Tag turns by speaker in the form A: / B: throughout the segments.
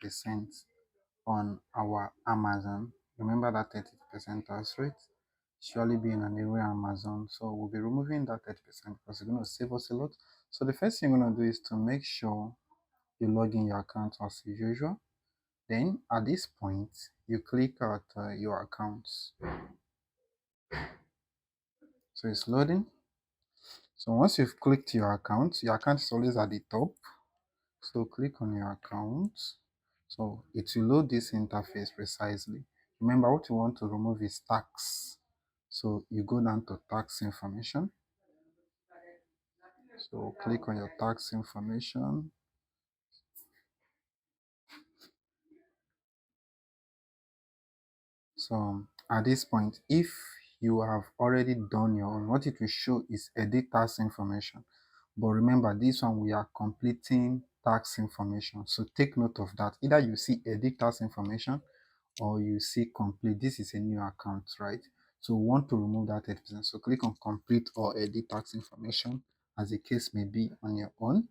A: 30% on our Amazon. Remember that 30% tax rate? Surely being on the way Amazon. So we'll be removing that 30% because it's going to save us a lot. So the first thing you're going to do is to make sure you log in your account as usual. Then at this point, you click at your accounts. So it's loading. So once you've clicked your account is always at the top. So click on your account. So it will load this interface precisely. Remember, what you want to remove is tax. So you go down to tax information. So click on your tax information. So at this point, if you have already done your own, what it will show is edit tax information. But remember, this one we are completing tax information. So take note of that. Either you see edit tax information or you see complete. This is a new account, right? So we want to remove that 30%. So click on complete or edit tax information as the case may be on your own.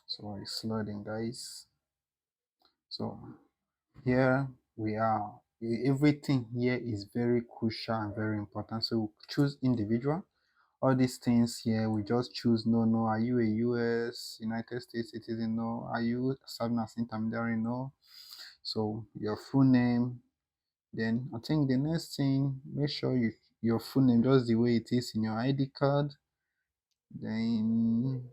A: So it's loading, guys. So here we are. Everything here is very crucial and very important. So choose individual. All these things here, we just choose no, no. Are you a US, United States citizen? No. Are you serving as intermediary? No. So your full name. Then I think the next thing, make sure your full name just the way it is in your ID card. Then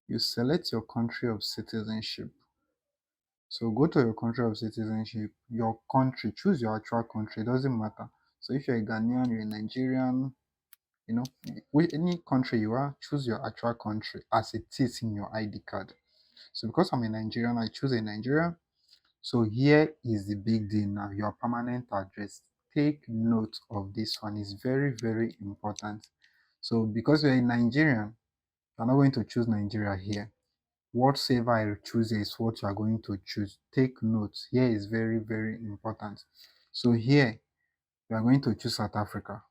A: you select your country of citizenship. So go to your country of citizenship, your country, choose your actual country, it doesn't matter. So if you're a Ghanaian, you're a Nigerian, you know, any country you are, choose your actual country as it is in your ID card. So because I'm a Nigerian, I choose a Nigeria. So here is the big deal now, your permanent address. Take note of this one, it's very, very important. So because you're a Nigerian, you're not going to choose Nigeria here. Whatever I choose is what you are going to choose. Take notes. Here is very, very important. So here, we are going to choose South Africa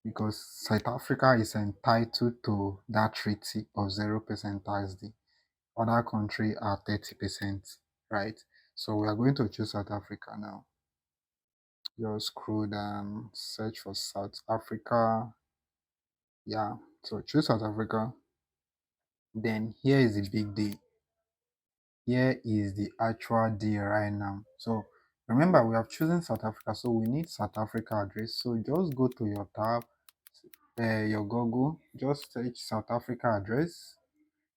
A: because South Africa is entitled to that treaty of 0% tax. The other country are 30%, right? So we are going to choose South Africa now. Just scroll down, search for South Africa. Yeah, so choose South Africa. Then here is the big deal. Here is the actual deal right now. So remember, we have chosen South Africa, so we need South Africa address. So just go to your tab, your Google, just search South Africa address,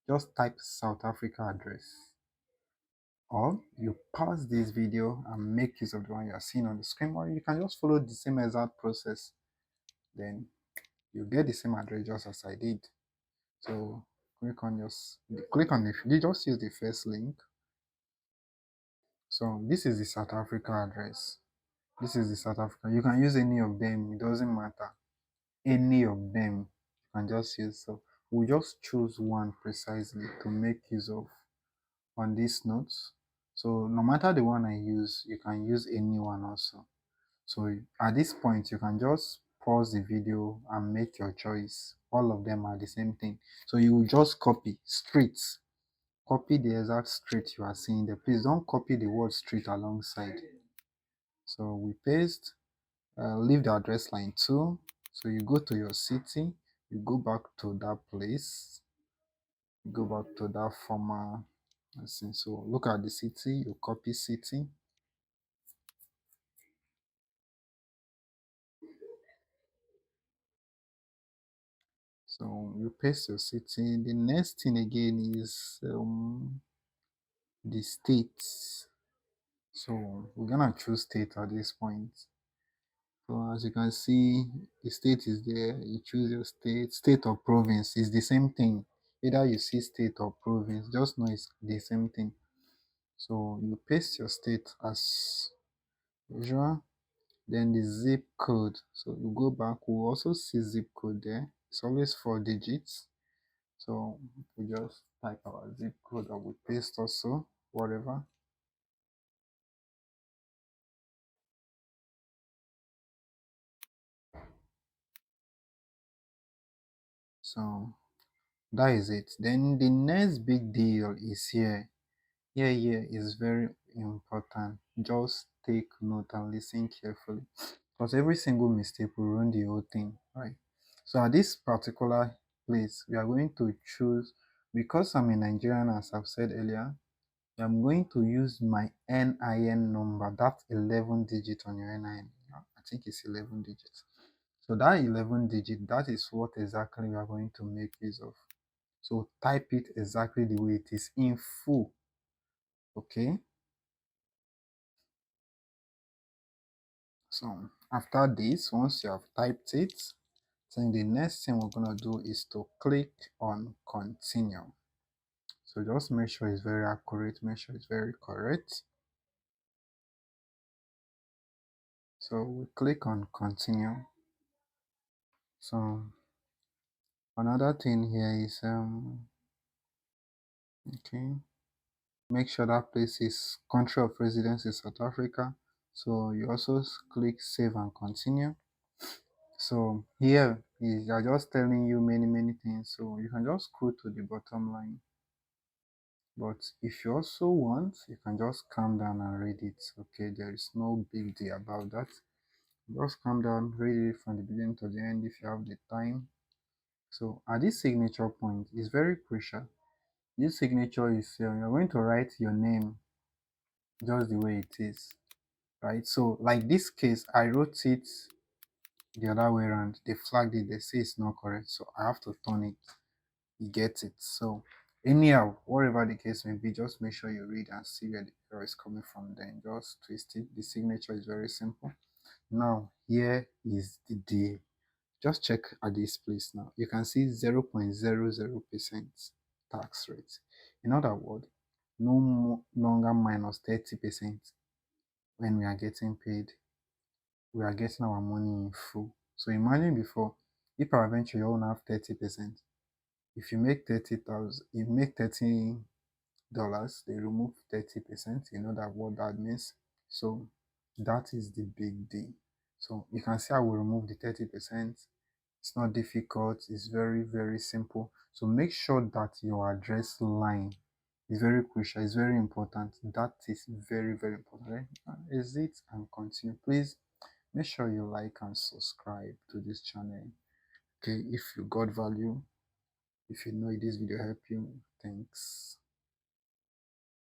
A: just type South Africa address, or you pause this video and make use of the one you are seeing on the screen, or you can just follow the same exact process. Then you get the same address just as I did. So click on the, just use the first link. So this is the South Africa address. This is the South Africa. You can use any of them, it doesn't matter. Any of them you can just use. So we just choose one precisely to make use of on these notes. So no matter the one I use, you can use any one also. So at this point, you can just pause the video and make your choice. All of them are the same thing. So you will just copy streets. Copy the exact street you are seeing there. Please don't copy the word street alongside. So we paste, leave the address line too. So you go to your city, you go back to that place, you go back to that former. Let's see. So look at the city, you copy city. So you paste your city. The next thing again is the states. So we're gonna choose state at this point. So as you can see, the state is there. You choose your state. State or province is the same thing. Either you see state or province, just know it's the same thing. So you paste your state as usual. Then the zip code. So you go back, we'll also see zip code there. It's always 4 digits. So we just type our zip code or we paste also, whatever. So that is it. Then the next big deal is here. Here is very important. Just take note and listen carefully. Because every single mistake will ruin the whole thing, right? So at this particular place, we are going to choose, because I'm a Nigerian, as I've said earlier, I'm going to use my NIN number. That's 11 digit on your NIN. I think it's 11 digits. So that 11 digit, that is what exactly we are going to make use of. So type it exactly the way it is in full. Okay. So after this, once you have typed it, then the next thing we're gonna do is to click on continue. So just make sure it's very accurate, make sure it's very correct. So we click on continue. So another thing here is okay, make sure that place is country of residence is South Africa. So you also click save and continue. So here is are just telling you many things. So you can just scroll to the bottom line. But if you also want, you can just calm down and read it. Okay, there is no big deal about that. Just calm down, read it from the beginning to the end if you have the time. So at this signature point is very crucial. This signature is you're going to write your name just the way it is, right? So like this case, I wrote it the other way around. They flagged it, they say it's not correct, so I have to turn it. You get it. So anyhow, whatever the case may be, just make sure you read and see where the error is coming from. Then just twist it. The signature is very simple. Now here is the day. Just check at this place now. You can see 0.00% tax rate. In other words, longer minus 30% when we are getting paid. We are getting our money in full. So imagine before, if peradventure you only have 30%, if you make 30,000, you make $30, they remove 30%. You know that what that means. So that is the big deal. So you can see I will remove the 30%. It's not difficult, it's very simple. So make sure that your address line is very crucial, it's very important. That is very important. Right? Exit and continue. Please make sure you like and subscribe to this channel. Okay, if you got value, if you know this video help you, thanks.